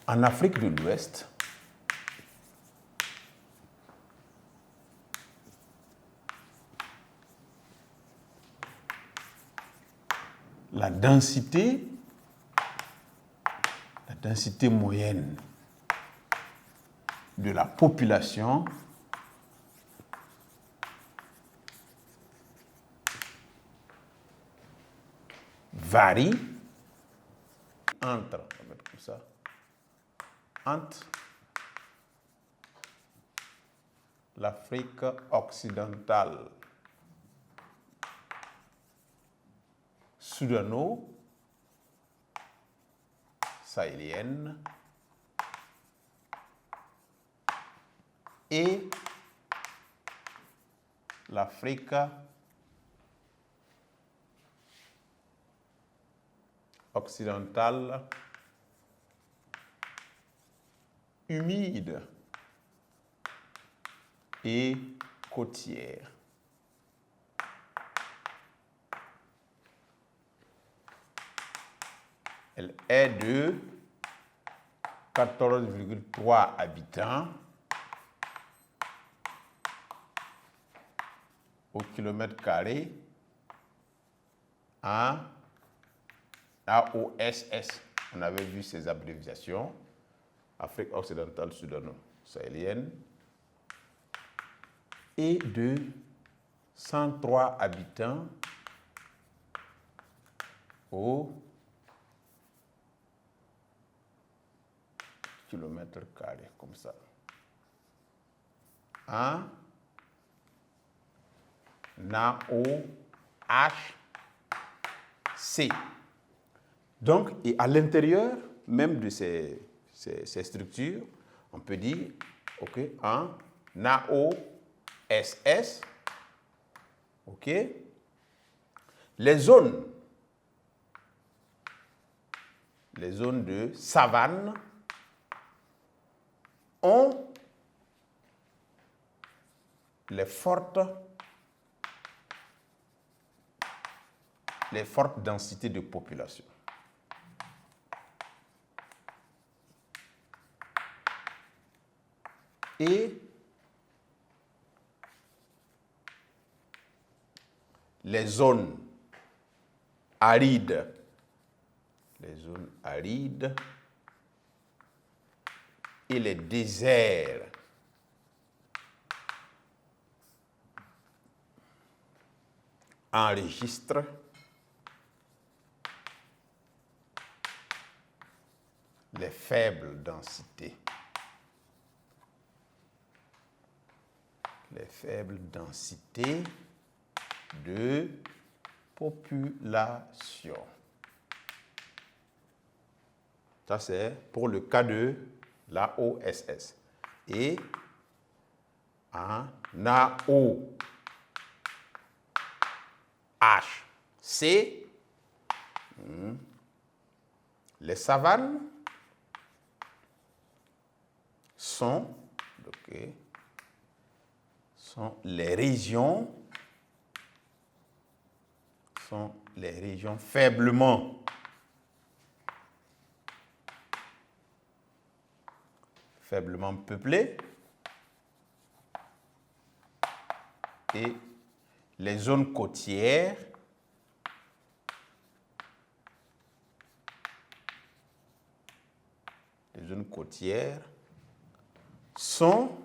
En Afrique de l'Ouest, la densité moyenne de la population varie entre, on va mettre comme ça, entre l'Afrique occidentale, soudano-sahélienne et l'Afrique occidentale humide et côtière. Elle est de 14,3 habitants au kilomètre carré en AOSS. On avait vu ces abréviations. Afrique occidentale soudano-sahélienne. Et de 103 habitants au kilomètre carré, comme ça. En AOHC. Donc, et à l'intérieur même de ces structures, on peut dire, OK, en AOSS, OK, les zones de savane ont les fortes densités de population. Et les zones arides, et les déserts enregistrent les faibles densités. De population. Ça, c'est pour le cas de l'AOSS. Et en AOHC, les savanes sont les régions faiblement peuplées et les zones côtières sont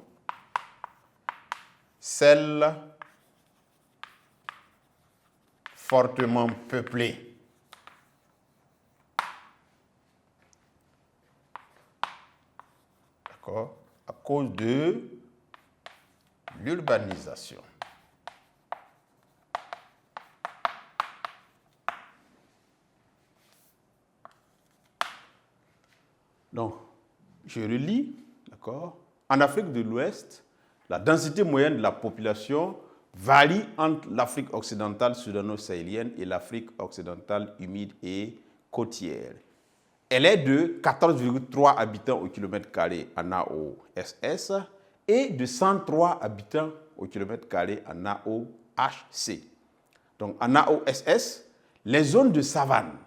celles fortement peuplées. D'accord? À cause de l'urbanisation. Donc, je relis, d'accord? En Afrique de l'Ouest, la densité moyenne de la population varie entre l'Afrique occidentale soudano-sahélienne et l'Afrique occidentale humide et côtière. Elle est de 14,3 habitants au kilomètre carré en AOSS et de 103 habitants au kilomètre carré en AOHC. Donc, en AOSS, les zones de savane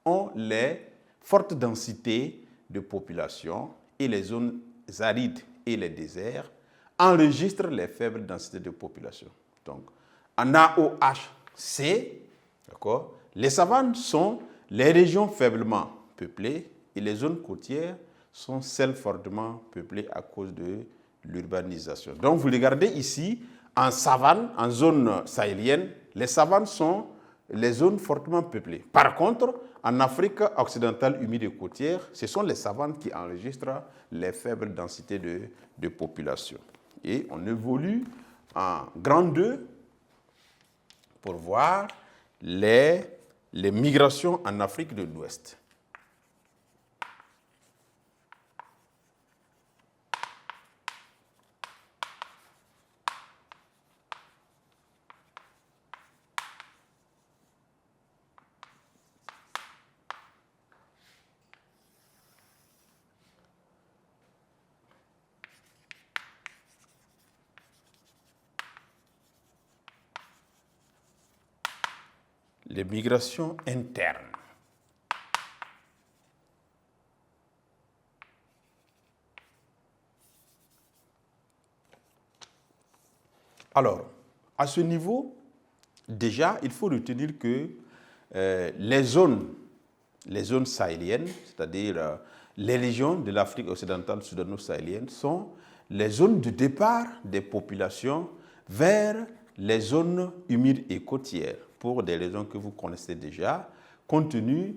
ont les fortes densités de population et les zones arides et les déserts enregistrent les faibles densités de population. Donc, en AOHC, d'accord, les savanes sont les régions faiblement peuplées et les zones côtières sont celles fortement peuplées à cause de l'urbanisation. Donc, vous regardez ici, en savane, en zone sahélienne, les savanes sont les zones fortement peuplées. Par contre, en Afrique occidentale humide et côtière, ce sont les savanes qui enregistrent les faibles densités de population. Et on évolue en grand 2 pour voir les migrations en Afrique de l'Ouest. Les migrations internes. Alors, à ce niveau, déjà, il faut retenir que les zones sahéliennes, c'est-à-dire les régions de l'Afrique occidentale soudano-sahélienne, sont les zones de départ des populations vers les zones humides et côtières, pour des raisons que vous connaissez déjà, compte tenu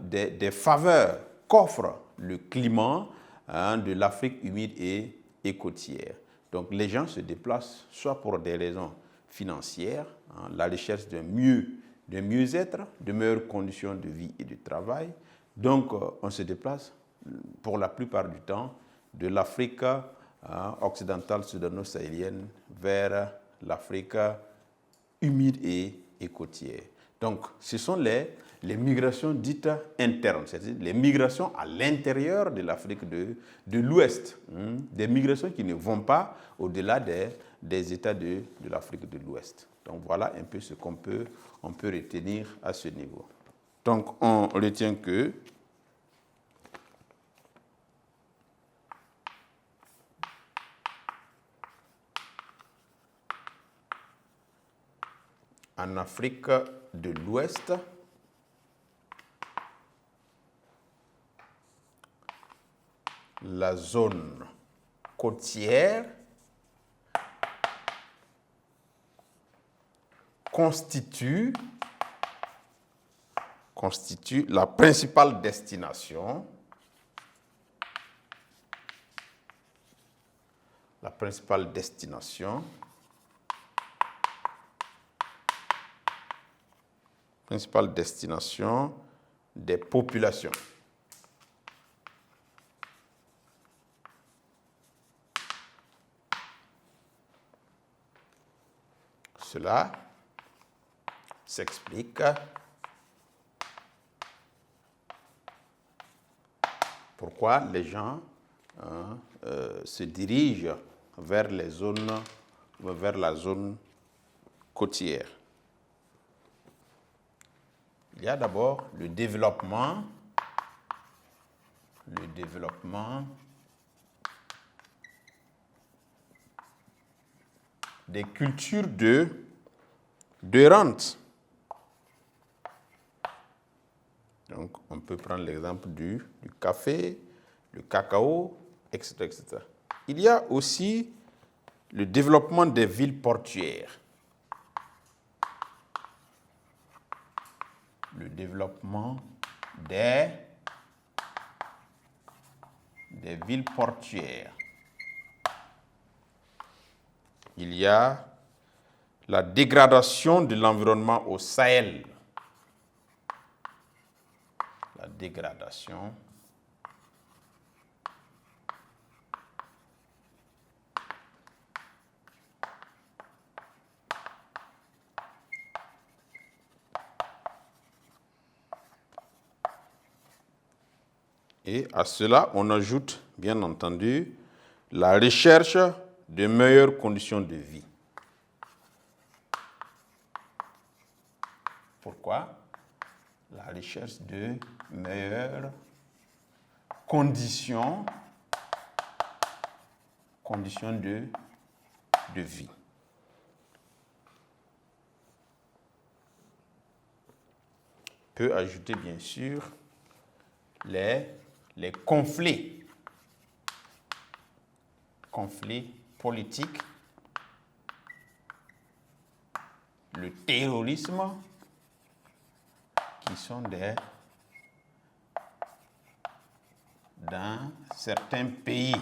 des faveurs qu'offre le climat de l'Afrique humide et côtière. Donc les gens se déplacent soit pour des raisons financières, la recherche d'un mieux-être, de meilleures conditions de vie et de travail. Donc on se déplace pour la plupart du temps de l'Afrique occidentale soudano-sahélienne vers l'Afrique humide et côtière. Donc ce sont les migrations dites internes, c'est-à-dire les migrations à l'intérieur de l'Afrique de l'Ouest, des migrations qui ne vont pas au-delà des États de l'Afrique de l'Ouest. Donc voilà un peu ce qu'on peut retenir à ce niveau. Donc on retient que en Afrique de l'Ouest, la zone côtière constitue la principale destination des populations. Cela s'explique pourquoi les gens se dirigent vers la zone côtière. Il y a d'abord le développement des cultures de rente. Donc, on peut prendre l'exemple du café, le cacao, etc., etc. Il y a aussi le développement des villes portuaires. Le développement des villes portuaires. Il y a la dégradation de l'environnement au Sahel. La dégradation et à cela, on ajoute, bien entendu, la recherche de meilleures conditions de vie. Pourquoi? La recherche de meilleures conditions de vie. Peut ajouter bien sûr les conflits politiques, le terrorisme, qui sont dans certains pays